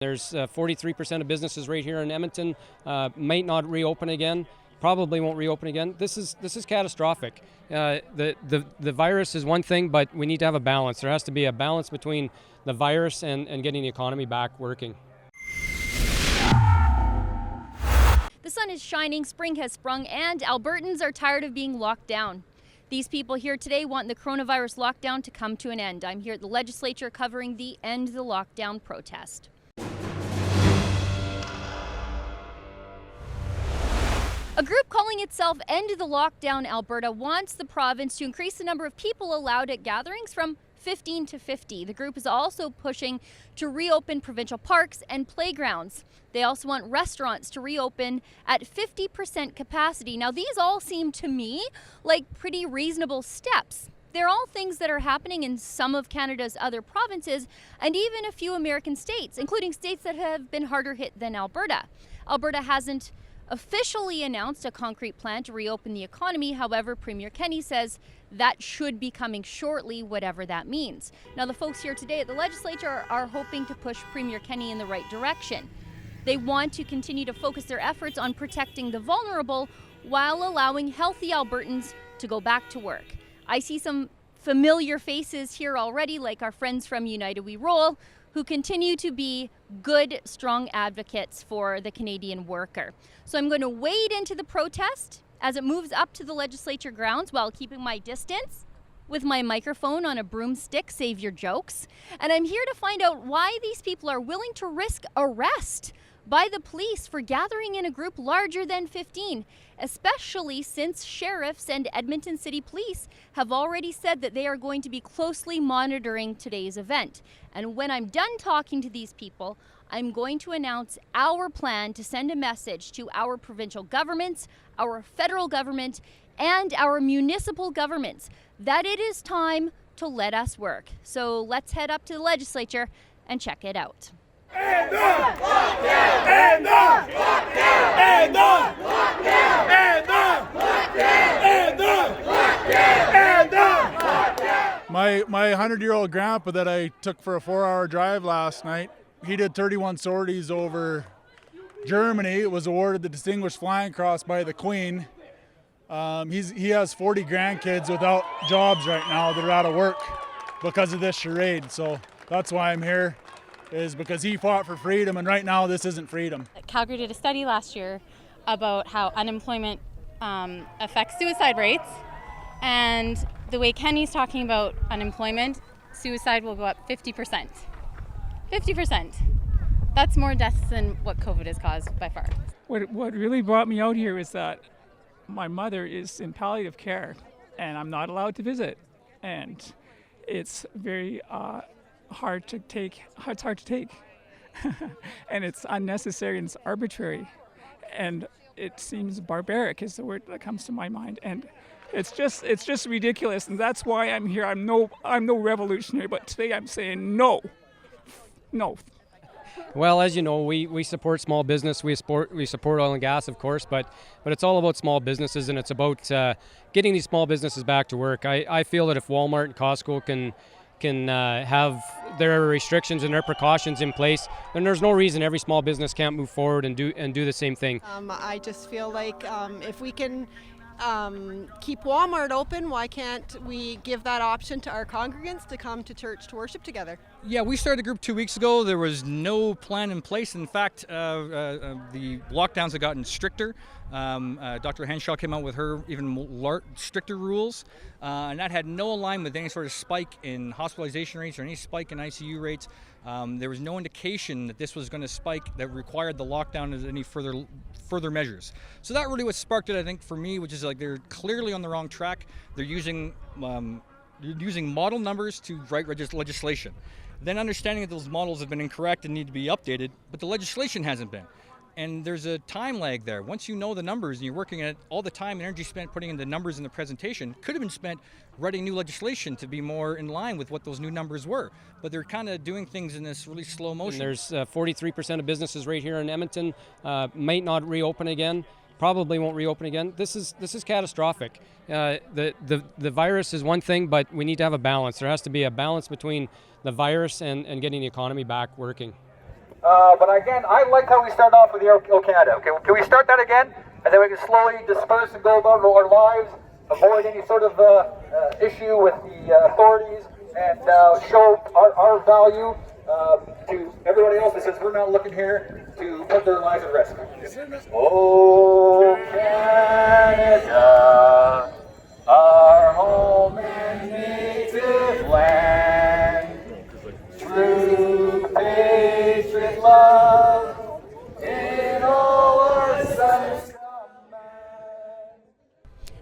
There's 43% of businesses right here in Edmonton might not reopen again, probably won't reopen again. This is catastrophic. The virus is one thing, but we need to have a balance. There has to be a balance between the virus and getting the economy back working. The sun is shining, spring has sprung, and Albertans are tired of being locked down. These people here today want the coronavirus lockdown to come to an end. I'm here at the legislature covering the End the Lockdown protest. A group calling itself End the Lockdown Alberta wants the province to increase the number of people allowed at gatherings from 15 to 50. The group is also pushing to reopen provincial parks and playgrounds. They also want restaurants to reopen at 50% capacity. Now, these all seem to me like pretty reasonable steps. They're all things that are happening in some of Canada's other provinces and even a few American states, including states that have been harder hit than Alberta. Alberta hasn't officially announced a concrete plan to reopen the economy. However, Premier Kenney says that should be coming shortly, whatever that means. Now, the folks here today at the legislature are hoping to push Premier Kenney in the right direction. They want to continue to focus their efforts on protecting the vulnerable while allowing healthy Albertans to go back to work. I see some familiar faces here already, like our friends from United We Roll, who continue to be good, strong advocates for the Canadian worker. So I'm going to wade into the protest as it moves up to the legislature grounds while keeping my distance with my microphone on a broomstick, save your jokes. And I'm here to find out why these people are willing to risk arrest by the police for gathering in a group larger than 15, especially since sheriffs and Edmonton City Police have already said that they are going to be closely monitoring today's event. And when I'm done talking to these people, I'm going to announce our plan to send a message to our provincial governments, our federal government, and our municipal governments that it is time to let us work. So let's head up to the legislature and check it out. End the lockdown! End the lockdown! End the lockdown! End the lockdown! End the lockdown! End the lockdown! My 100-year-old grandpa that I took for a 4-hour drive last night, he did 31 sorties over Germany. Was awarded the Distinguished Flying Cross by the Queen. He has 40 grandkids without jobs right now that are out of work because of this charade. So that's why I'm here, is because he fought for freedom, and right now this isn't freedom. Calgary did a study last year about how unemployment affects suicide rates, and the way Kenny's talking about unemployment, suicide will go up 50%. 50%. That's more deaths than what COVID has caused by far. What really brought me out here is that my mother is in palliative care and I'm not allowed to visit, and it's very hard to take. It's hard to take, and it's unnecessary and it's arbitrary, and it seems barbaric is the word that comes to my mind, and it's just ridiculous, and that's why I'm here. I'm no revolutionary, but today I'm saying no. Well, as you know, we support small business. We support oil and gas, of course, but it's all about small businesses, and it's about getting these small businesses back to work. I feel that if Walmart and Costco can have their restrictions and their precautions in place, then there's no reason every small business can't move forward and do the same thing. I just feel like if we can keep Walmart open, why can't we give that option to our congregants to come to church to worship together? Yeah, we started the group 2 weeks ago. There was no plan in place. In fact, the lockdowns have gotten stricter. Dr. Henshaw came out with her even stricter rules, and that had no alignment with any sort of spike in hospitalization rates or any spike in ICU rates. There was no indication that this was going to spike that required the lockdown as any further measures. So that really what sparked it, I think, for me, which is like they're clearly on the wrong track. They're using model numbers to write legislation. Then understanding that those models have been incorrect and need to be updated, but the legislation hasn't been. And there's a time lag there. Once you know the numbers and you're working at it, all the time and energy spent putting in the numbers in the presentation could have been spent writing new legislation to be more in line with what those new numbers were. But they're kind of doing things in this really slow motion. And there's 43% of businesses right here in Edmonton might not reopen again, probably won't reopen again. This is catastrophic. The virus is one thing, but we need to have a balance. There has to be a balance between the virus and getting the economy back working. But again, I like how we start off with the O Canada. Okay, can we start that again? And then we can slowly disperse and go about our lives, avoid any sort of issue with the authorities, and show our value to everybody else that says we're not looking here to put their lives at risk. Oh, Canada, our home and native land, true patriot love in all our sons command.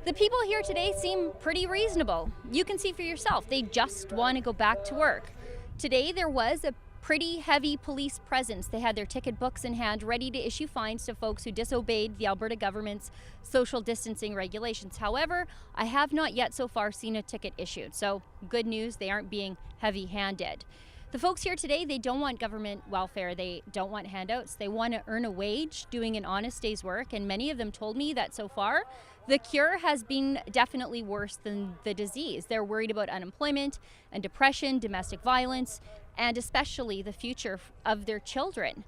The people here today seem pretty reasonable. You can see for yourself, they just want to go back to work. Today there was a pretty heavy police presence. They had their ticket books in hand, ready to issue fines to folks who disobeyed the Alberta government's social distancing regulations. However, I have not yet so far seen a ticket issued. So good news, they aren't being heavy-handed. The folks here today, they don't want government welfare. They don't want handouts. They want to earn a wage doing an honest day's work. And many of them told me that so far, the cure has been definitely worse than the disease. They're worried about unemployment and depression, domestic violence, and especially the future of their children.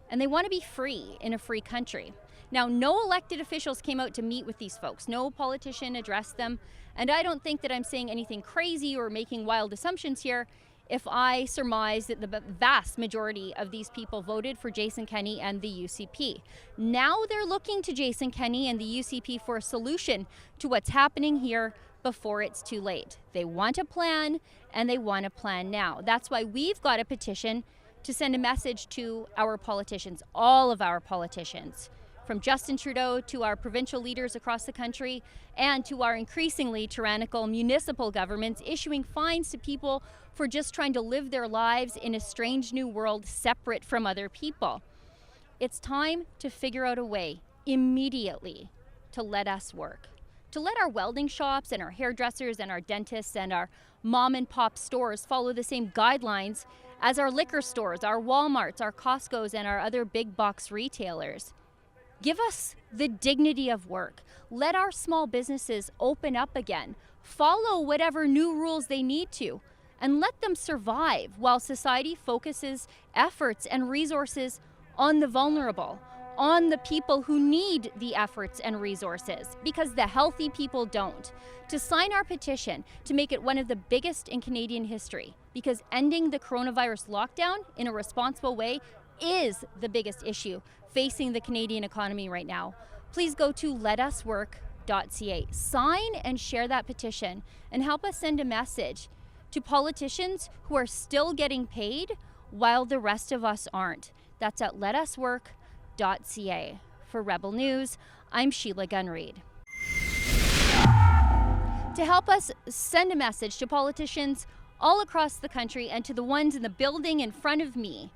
And they want to be free in a free country. Now, no elected officials came out to meet with these folks. No politician addressed them. And I don't think that I'm saying anything crazy or making wild assumptions here if I surmise that the vast majority of these people voted for Jason Kenney and the UCP. Now they're looking to Jason Kenney and the UCP for a solution to what's happening here before it's too late. They want a plan, and they want a plan now. That's why we've got a petition to send a message to our politicians, all of our politicians, from Justin Trudeau to our provincial leaders across the country and to our increasingly tyrannical municipal governments issuing fines to people for just trying to live their lives in a strange new world separate from other people. It's time to figure out a way immediately to let us work, to let our welding shops and our hairdressers and our dentists and our mom and pop stores follow the same guidelines as our liquor stores, our Walmarts, our Costco's, and our other big box retailers. Give us the dignity of work. Let our small businesses open up again. Follow whatever new rules they need to, and let them survive while society focuses efforts and resources on the vulnerable, on the people who need the efforts and resources, because the healthy people don't. To sign our petition to make it one of the biggest in Canadian history, because ending the coronavirus lockdown in a responsible way is the biggest issue facing the Canadian economy right now. Please go to letuswork.ca. Sign and share that petition and help us send a message to politicians who are still getting paid while the rest of us aren't. That's at letuswork.ca. For Rebel News, I'm Sheila Gunn Reid. To help us send a message to politicians all across the country and to the ones in the building in front of me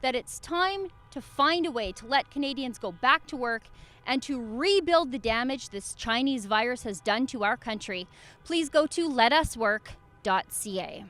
that it's time to find a way to let Canadians go back to work and to rebuild the damage this Chinese virus has done to our country, please go to letuswork.ca.